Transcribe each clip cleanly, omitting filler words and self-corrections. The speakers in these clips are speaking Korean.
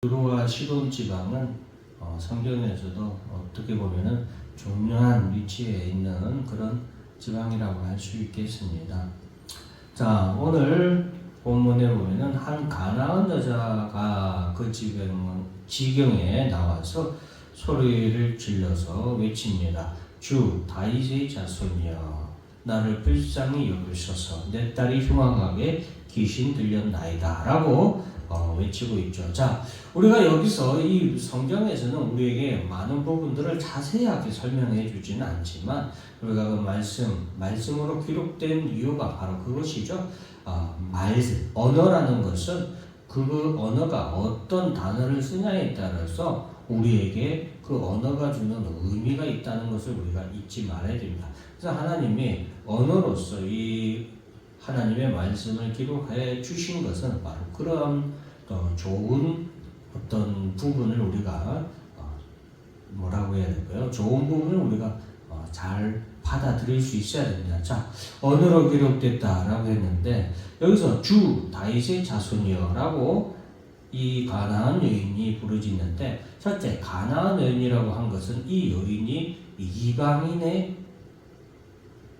두로와 시돈 지방은 성경에서도 어떻게 보면은 중요한 위치에 있는 그런 지방이라고 할 수 있겠습니다. 자, 오늘 본문에 보면은 한 가나안 여자가 그 지경에 나와서 소리를 질러서 외칩니다. 주 다윗의 자손이여, 나를 불쌍히 여기소서. 내 딸이 흉악하게 귀신 들렸나이다 라고 외치고 있죠. 자, 우리가 여기서 이 성경에서는 우리에게 많은 부분들을 자세하게 설명해 주지는 않지만, 우리가 그 말씀으로 기록된 이유가 바로 그것이죠. 언어라는 것은 그 언어가 어떤 단어를 쓰냐에 따라서 우리에게 그 언어가 주는 의미가 있다는 것을 우리가 잊지 말아야 됩니다. 그래서 하나님이 언어로서 이 하나님의 말씀을 기록해 주신 것은 바로 그런 좋은 어떤 부분을 우리가 뭐라고 해야 될까요? 좋은 부분을 우리가 잘 받아들일 수 있어야 됩니다. 자, 언어로 기록됐다라고 했는데 여기서 주 다윗의 자손이여라고 이 가나안 여인이 부르짖는데, 첫째 가나안 여인이라고 한 것은 이 여인이 이방인의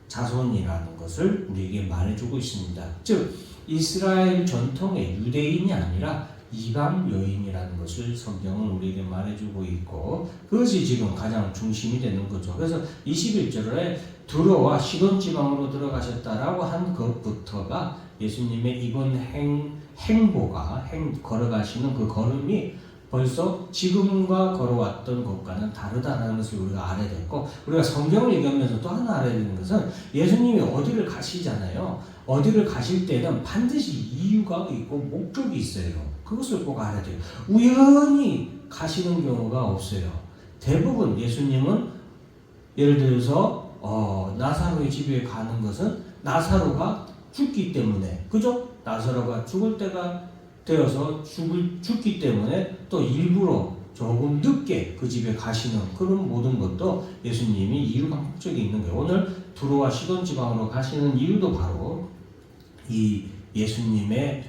자손이라는 것을 우리에게 말해주고 있습니다. 즉 이스라엘 전통의 유대인이 아니라 이방 여인이라는 것을 성경은 우리에게 말해주고 있고, 그것이 지금 가장 중심이 되는 거죠. 그래서 21절에 두로와 시돈 지방으로 들어가셨다라고 한 것부터가 예수님의 이번 행보가 걸어가시는 그 걸음이 벌써 지금과 걸어왔던 것과는 다르다는 것을 우리가 알아야 됐고, 우리가 성경을 읽으면서 또 하나 알아야 되는 것은 예수님이 어디를 가시잖아요. 어디를 가실 때는 반드시 이유가 있고 목적이 있어요. 그것을 꼭 알아야 돼요. 우연히 가시는 경우가 없어요. 대부분 예수님은 예를 들어서 나사로의 집에 가는 것은 나사로가 죽기 때문에, 그죠? 나사로가 죽을 때가 되어서 죽기 때문에 또 일부러 조금 늦게 그 집에 가시는 그런 모든 것도 예수님이 이유가 목적이 있는 거예요. 오늘 두로와 시돈 지방으로 가시는 이유도 바로 이 예수님의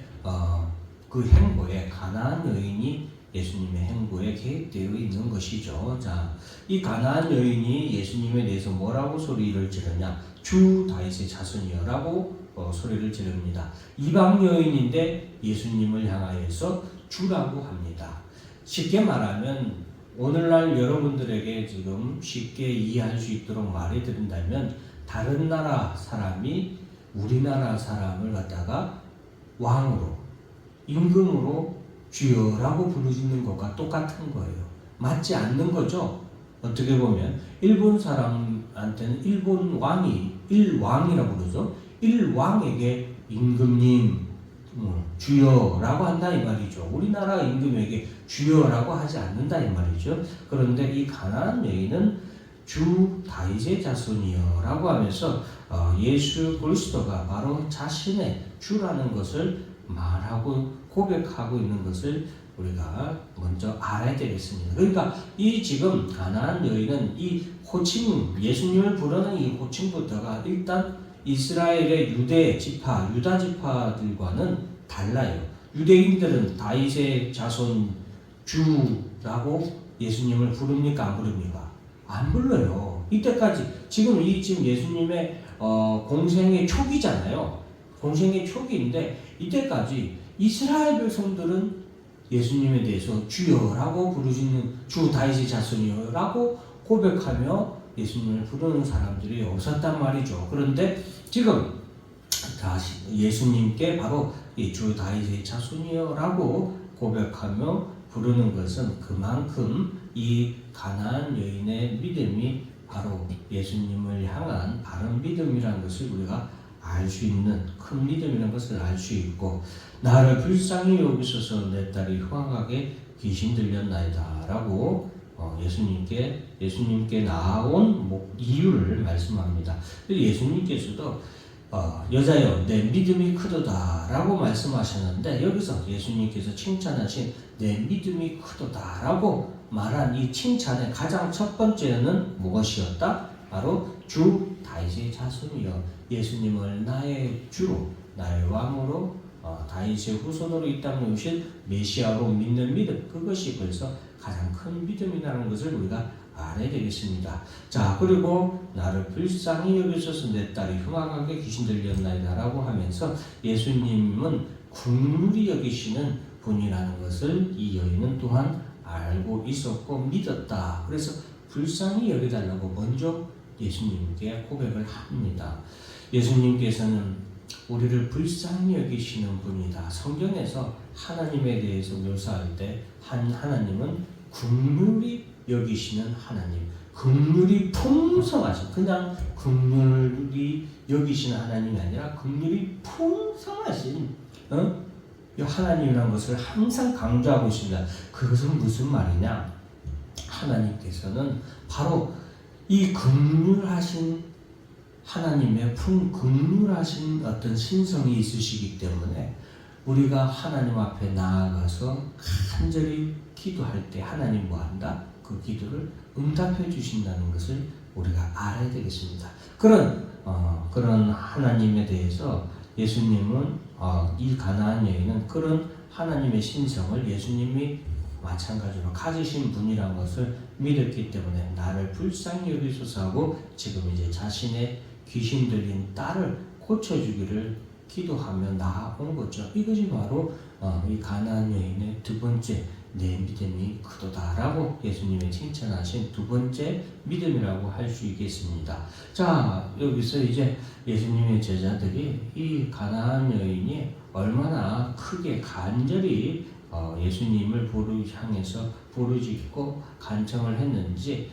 그 행보에, 가나안 여인이 예수님의 행보에 계획되어 있는 것이죠. 자, 이 가나안 여인이 예수님에 대해서 뭐라고 소리를 지르냐? 주 다윗의 자손이여라고 소리를 지릅니다. 이방 여인인데 예수님을 향하여서 주라고 합니다. 쉽게 말하면 오늘날 여러분들에게 지금 쉽게 이해할 수 있도록 말해 드린다면, 다른 나라 사람이 우리나라 사람을 갖다가 왕으로, 임금으로 주여라고 부르짖는 것과 똑같은 거예요. 맞지 않는 거죠. 어떻게 보면 일본 사람한테는 일본 왕이 일왕이라고 그러죠. 일왕에게 임금님, 주여라고 한다 이 말이죠. 우리나라 임금에게 주여라고 하지 않는다 이 말이죠. 그런데 이 가나안 여인은 주 다윗의 자손이여라고 하면서 예수 그리스도가 바로 자신의 주라는 것을 말하고 고백하고 있는 것을 우리가 먼저 알아야 되겠습니다. 그러니까 이 지금 가나안 여인은 이 호칭, 예수님을 부르는 이 호칭부터가 일단 이스라엘의 유다 지파들과는 달라요. 유대인들은 다윗의 자손 주라고 예수님을 부릅니까? 안 부릅니까? 안 불러요. 이때까지 지금 예수님의 공생의 초기잖아요. 공생의 초기인데 이때까지 이스라엘 백성들은 예수님에 대해서 주여라고 부르짖는, 주 다윗의 자손이여라고 고백하며 예수님을 부르는 사람들이 없었단 말이죠. 그런데 지금 다시 예수님께 바로 이 주 다윗의 자손이여라고 고백하며 부르는 것은 그만큼 이 가나안 여인의 믿음이 바로 예수님을 향한 바른 믿음이라는 것을 우리가 알 수 있는, 큰 믿음이라는 것을 알 수 있고, 나를 불쌍히 여기소서 내 딸이 흉악하게 귀신 들렸나이다 라고 예수님께 나온 이유를 말씀합니다. 예수님께서도 여자여 내 믿음이 크도다 라고 말씀하셨는데, 여기서 예수님께서 칭찬하신 내 믿음이 크도다 라고 말한 이 칭찬의 가장 첫 번째는 무엇이었다? 바로 주 다윗의 자손이여, 예수님을 나의 주로, 나의 왕으로 다윗의 후손으로 이 땅에 오신 메시아로 믿는 믿음, 그것이 벌써 가장 큰 믿음이라는 것을 우리가 알아야 되겠습니다. 자, 그리고 나를 불쌍히 여기소서 내 딸이 흉악하게 귀신 들렸나이다 라고 하면서 예수님은 긍휼히 여기시는 분이라는 것을 이 여인은 또한 알고 있었고 믿었다. 그래서 불쌍히 여겨달라고 먼저 예수님께 고백을 합니다. 예수님께서는 우리를 불쌍히 여기시는 분이다. 성경에서 하나님에 대해서 묘사할 때 하나님은 긍휼히 여기시는 하나님, 긍휼이 풍성하신, 그냥 긍휼히 여기시는 하나님이 아니라 긍휼이 풍성하신 하나님이라는 것을 항상 강조하고 있습니다. 그것은 무슨 말이냐? 하나님께서는 바로 이 긍휼하신 하나님의 긍휼하신 어떤 신성이 있으시기 때문에 우리가 하나님 앞에 나아가서 간절히 기도할 때 하나님 뭐한다? 그 기도를 응답해 주신다는 것을 우리가 알아야 되겠습니다. 그런 하나님에 대해서 예수님은 이 가나안 여인은 그런 하나님의 신성을 예수님이 마찬가지로 가지신 분이라는 것을 믿었기 때문에 나를 불쌍히 여기소서 하고 지금 이제 자신의 귀신 들린 딸을 고쳐주기를 기도하며 나아온 거죠. 이것이 바로 이 가나안 여인의 두 번째 내 믿음이 크도다라고 예수님이 칭찬하신 두 번째 믿음이라고 할 수 있겠습니다. 자, 여기서 이제 예수님의 제자들이 이 가나안 여인이 얼마나 크게 간절히 예수님을 향해서 부르짖고 간청을 했는지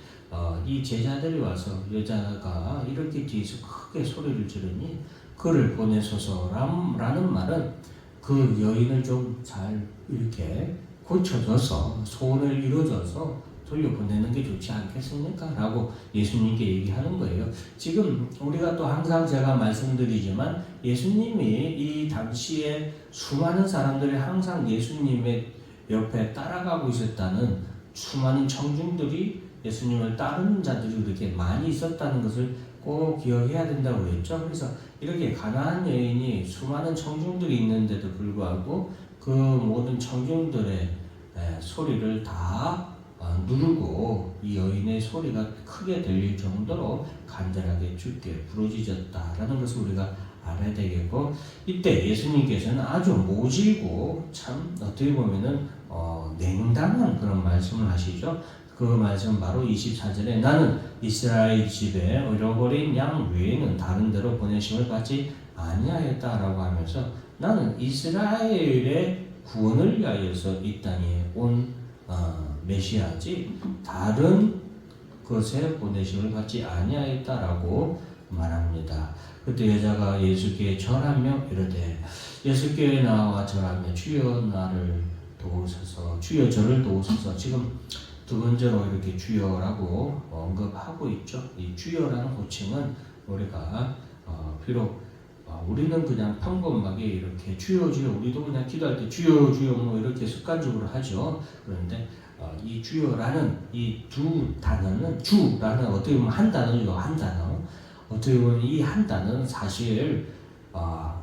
이 제자들이 와서 여자가 이렇게 뒤에서 크게 소리를 지르니 그를 보내소서라는 말은 그 여인을 좀 잘 이렇게 고쳐줘서 소원을 이루어줘서 돌려보내는 게 좋지 않겠습니까? 라고 예수님께 얘기하는 거예요. 지금 우리가 또 항상 제가 말씀드리지만 예수님이 이 당시에 수많은 사람들이 항상 예수님의 옆에 따라가고 있었다는 수많은 청중들이 예수님을 따르는 자들이 그렇게 많이 있었다는 것을 꼭 기억해야 된다고 그랬죠. 그래서 이렇게 가나안 여인이 수많은 청중들이 있는데도 불구하고 그 모든 청중들의 소리를 다 누르고 이 여인의 소리가 크게 들릴 정도로 간절하게 주께 부르짖었다라는 것을 우리가 알아야 되겠고, 이때 예수님께서는 아주 모질고 참 어떻게 보면은 냉담한 그런 말씀을 하시죠. 그 말씀 바로 24절에 나는 이스라엘 집에 잃어버린 양 외에는 다른 데로 보내심을 받지 아니하였다라고 하면서 나는 이스라엘의 구원을 위하여서 이 땅에 온 메시아지 다른 것에 보내심을 받지 아니하였다라고 말합니다. 그때 여자가 예수께 절하며 이르되 예수께 나와 절하며 주여 나를 도우소서 주여 저를 도우소서. 지금 두 번째로 이렇게 주여라고 언급하고 있죠. 이 주여라는 호칭은 우리가 비록 우리는 그냥 평범하게 이렇게 주여 주여 우리도 그냥 기도할 때 주여 주여 뭐 이렇게 습관적으로 하죠. 그런데 이 주여라는 이 두 단어는 주라는 어떻게 보면 한 단어죠. 한 단어. 어떻게 보면 이 한 단어는 사실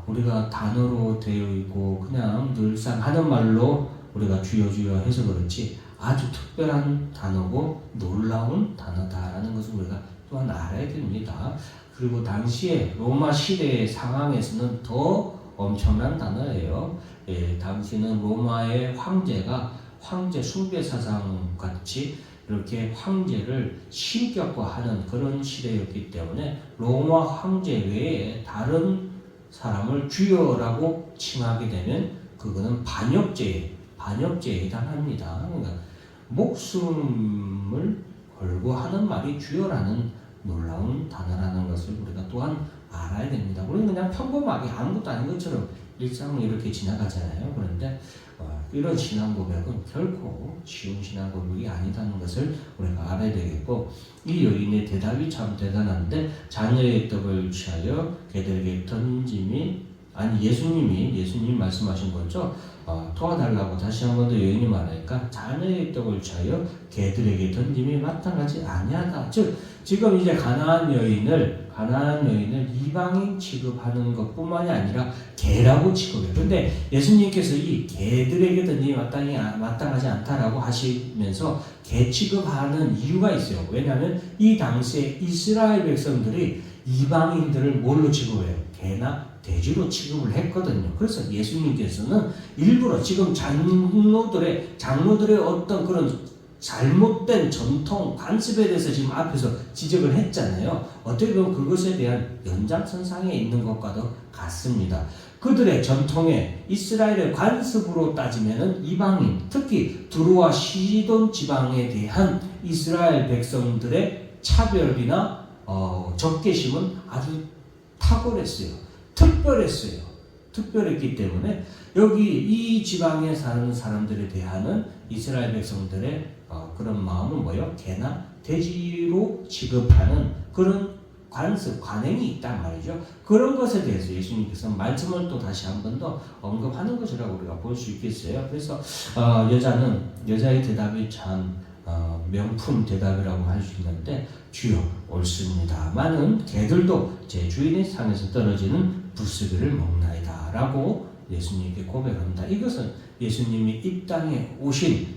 우리가 단어로 되어 있고 그냥 늘상 하는 말로 우리가 주여 주여 해서 그렇지 아주 특별한 단어고 놀라운 단어다라는 것을 우리가 또한 알아야 됩니다. 그리고 당시에 로마 시대의 상황에서는 더 엄청난 단어예요. 당시는 로마의 황제가 황제 숭배 사상 같이 이렇게 황제를 신격화하는 그런 시대였기 때문에 로마 황제 외에 다른 사람을 주여라고 칭하게 되면 그거는 반역죄에 해당합니다. 그러니까 목숨을 걸고 하는 말이 주여라는 놀라운 단어라는 것을 우리가 또한 알아야 됩니다. 우리는 그냥 평범하게 아무것도 아닌 것처럼 일상을 이렇게 지나가잖아요. 그런데 이런 신앙 고백은 결코 쉬운 신앙 고백이 아니다는 것을 우리가 알아야 되겠고, 이 여인의 대답이 참 대단한데 자녀의 떡을 취하여 개들에게 던짐이 아니 예수님이 말씀하신 거죠. 도와달라고 다시 한 번 더 여인이 말하니까 자녀의 떡을 취하여 개들에게 던짐이 마땅하지 아니하다. 즉 지금 이제 가나안 여인을 이방인 취급하는 것뿐만이 아니라 개라고 취급해요. 근데 예수님께서 이 개들에게 던짐이 마땅하지 않다라고 하시면서 개 취급하는 이유가 있어요. 왜냐하면 이 당시에 이스라엘 백성들이 이방인들을 뭘로 취급해요? 개나 돼지로 취급을 했거든요. 그래서 예수님께서는 일부러 지금 장로들의 어떤 그런 잘못된 전통 관습에 대해서 지금 앞에서 지적을 했잖아요. 어떻게 보면 그것에 대한 연장선상에 있는 것과도 같습니다. 그들의 전통에 이스라엘의 관습으로 따지면은 이방인, 특히 두로와 시돈 지방에 대한 이스라엘 백성들의 차별이나 적개심은 아주 탁월했어요. 특별했기 때문에 여기 이 지방에 사는 사람들에 대한 이스라엘 백성들의 그런 마음은 뭐예요? 개나 돼지로 취급하는 그런 관행이 있단 말이죠. 그런 것에 대해서 예수님께서 말씀을 또 다시 한 번 더 언급하는 것이라고 우리가 볼 수 있겠어요. 그래서 여자의 대답이 참 명품 대답이라고 할 수 있는데, 주여 옳습니다마는 개들도 제 주인의 상에서 떨어지는 부스러기를 먹나이다 라고 예수님께 고백합니다. 이것은 예수님이 이 땅에 오신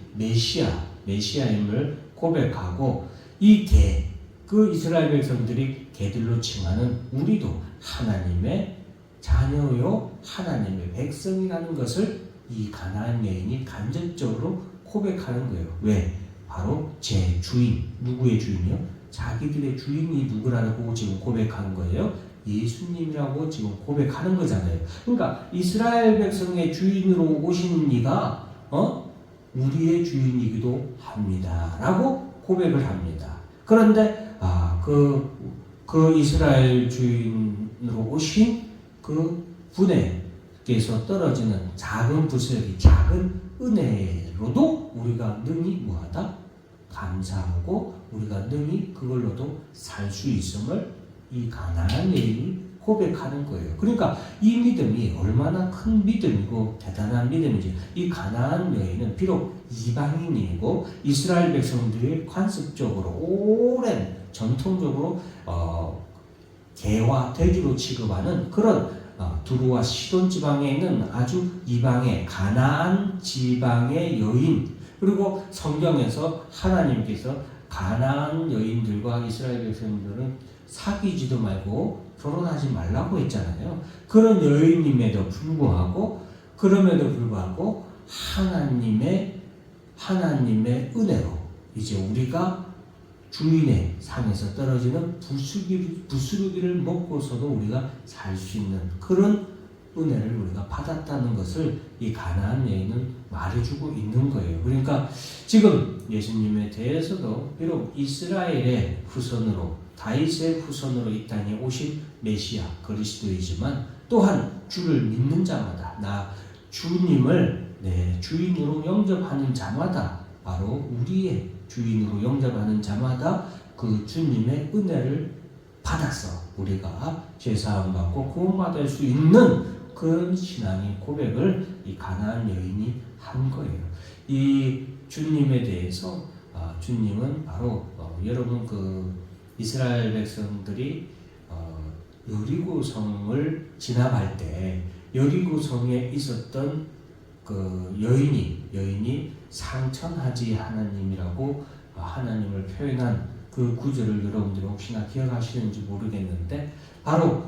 메시아임을 고백하고, 이 개, 그 이스라엘 백성들이 개들로 칭하는 우리도 하나님의 자녀요 하나님의 백성이라는 것을 이 가나안 여인이 간접적으로 고백하는 거예요. 왜? 바로 제 주인, 누구의 주인이요? 자기들의 주인이 누구라고 지금 고백하는 거예요. 예수님이라고 지금 고백하는 거잖아요. 그러니까 이스라엘 백성의 주인으로 오신 이가 우리의 주인이기도 합니다 라고 고백을 합니다. 그런데 그 이스라엘 주인으로 오신 그 분에게서 떨어지는 작은 부스러기, 작은 은혜로도 우리가 능히 뭐하다? 감사하고 우리가 능히 그걸로도 살 수 있음을 이 가나안 여인이 고백하는 거예요. 그러니까 이 믿음이 얼마나 큰 믿음이고 대단한 믿음인지, 이 가나안 여인은 비록 이방인이고 이스라엘 백성들이 관습적으로 오랜 전통적으로 개와 돼지로 취급하는 그런 두루와 시돈 지방에 있는 아주 이방의 가나안 지방의 여인, 그리고 성경에서 하나님께서 가나안 여인들과 이스라엘 백성들은 사귀지도 말고 결혼하지 말라고 했잖아요. 그런 여인임에도 불구하고 하나님의 은혜로 이제 우리가 주인의 상에서 떨어지는 부스러기를 먹고서도 우리가 살 수 있는 그런 은혜를 우리가 받았다는 것을 이 가나안 여인은 말해주고 있는 거예요. 그러니까 지금 예수님에 대해서도 비록 이스라엘의 후손으로, 다윗의 후손으로 이 땅에 오신 메시아 그리스도이지만, 또한 주를 믿는 자마다, 나 주님을 내 주인으로 영접하는 자마다, 바로 우리의 주인으로 영접하는 자마다 그 주님의 은혜를 받아서 우리가 죄사함 받고 구원받을 수 있는 그런 신앙의 고백을 이 가나안 여인이 한 거예요. 이 주님에 대해서 주님은 바로 여러분 그 이스라엘 백성들이 여리고 성을 진압할 때 여리고 성에 있었던 그 여인이 상천하지 하나님이라고 하나님을 표현한 그 구절을 여러분들이 혹시나 기억하시는지 모르겠는데, 바로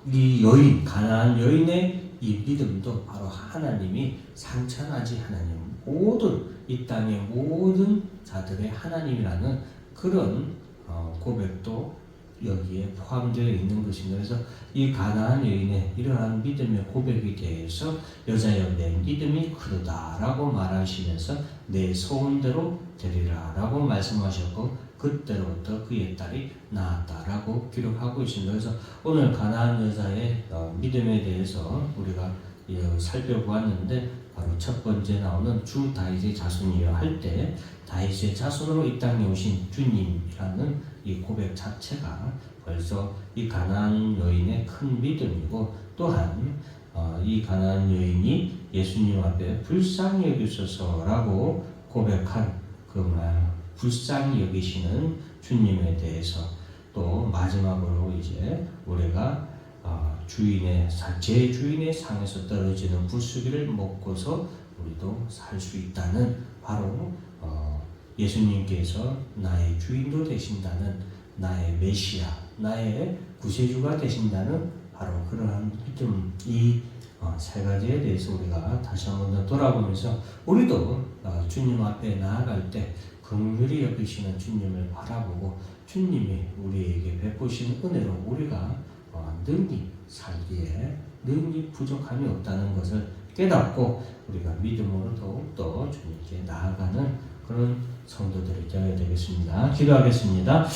이 여인, 가나안 여인의 이 믿음도 바로 하나님이 상천하지 하나님, 이 땅의 모든 자들의 하나님이라는 그런 고백도 여기에 포함되어 있는 것입니다. 그래서 이 가나안 여인의 이러한 믿음의 고백에 대해서 여자여 내 믿음이 크도다라고 말하시면서 내 소원대로 되리라라고 말씀하셨고, 그때로부터 그의 딸이 낳았다라고 기록하고 있습니다. 그래서 오늘 가나안 여자의 믿음에 대해서 우리가 살펴보았는데, 바로 첫 번째 나오는 주 다윗의 자손이여 할 때 다윗의 자손으로 이 땅에 오신 주님이라는 이 고백 자체가 벌써 이 가나안 여인의 큰 믿음이고, 또한 이 가나안 여인이 예수님 앞에 불쌍히 여기소서라고 고백한 그 말, 불쌍히 여기시는 주님에 대해서, 또 마지막으로 이제 우리가 제 주인의 상에서 떨어지는 부수기를 먹고서 우리도 살 수 있다는, 바로 예수님께서 나의 주인도 되신다는, 나의 메시아, 나의 구세주가 되신다는 바로 그러한 믿음, 이 세 가지에 대해서 우리가 다시 한번 더 돌아보면서, 우리도 주님 앞에 나아갈 때 긍휼히 여기시는 주님을 바라보고 주님이 우리에게 베푸시는 은혜로 우리가 능히 살기에 능히 부족함이 없다는 것을 깨닫고 우리가 믿음으로 더욱더 주님께 나아가는 그런 성도들이 되어야 되겠습니다. 기도하겠습니다.